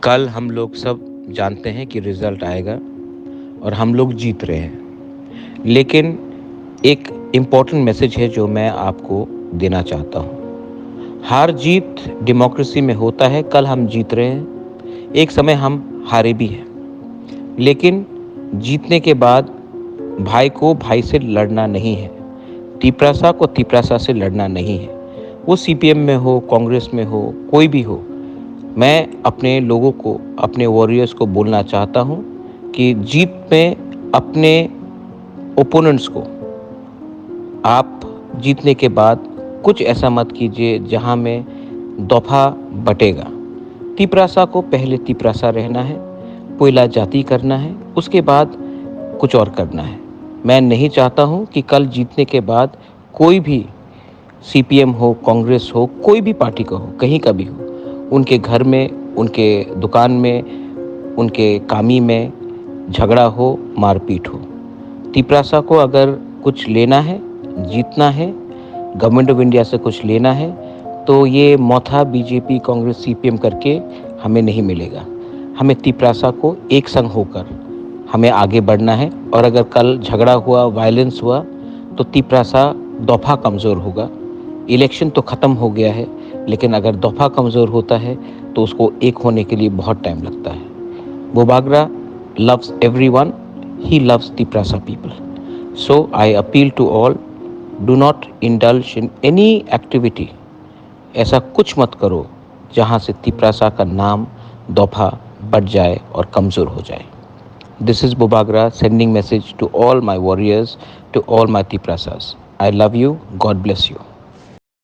कल हम लोग सब जानते हैं कि रिजल्ट आएगा और हम लोग जीत रहे हैं। लेकिन एक इम्पॉर्टेंट मैसेज है जो मैं आपको देना चाहता हूँ। हार जीत डेमोक्रेसी में होता है। कल हम जीत रहे हैं, एक समय हम हारे भी हैं, लेकिन जीतने के बाद भाई को भाई से लड़ना नहीं है, तिपरासा को तिपरासा से लड़ना नहीं है। वो सीपीएम में हो, कांग्रेस में हो, कोई भी हो। मैं अपने लोगों को, अपने वॉरियर्स को बोलना चाहता हूँ कि जीत में अपने ओपोनेंट्स को आप जीतने के बाद कुछ ऐसा मत कीजिए जहाँ में दफा बटेगा। तिपरासा को पहले तिपरासा रहना है, कोयला जाति करना है, उसके बाद कुछ और करना है। मैं नहीं चाहता हूँ कि कल जीतने के बाद कोई भी सीपीएम हो, कांग्रेस हो, कोई भी पार्टी का हो, कहीं का भी हो, उनके घर में, उनके दुकान में, उनके कामी में झगड़ा हो, मारपीट हो। तिपरासा को अगर कुछ लेना है, जीतना है, गवर्नमेंट ऑफ इंडिया से कुछ लेना है, तो ये मौथा बीजेपी, कांग्रेस, सीपीएम करके हमें नहीं मिलेगा। हमें तिपरासा को एक संग होकर हमें आगे बढ़ना है। और अगर कल झगड़ा हुआ, वायलेंस हुआ, तो तिपरासा दफा कमज़ोर होगा। इलेक्शन तो ख़त्म हो गया है, लेकिन अगर दफा कमज़ोर होता है तो उसको एक होने के लिए बहुत टाइम लगता है। Bobagra loves everyone. He loves the Prasa people. So I appeal to all, do not indulge in any activity. ऐसा कुछ मत करो जहाँ से तिपरासा का नाम दफा बढ़ जाए और कमज़ोर हो जाए। This is Bobagra sending message to all my warriors, to all my Tiprasas. I love you. God bless you.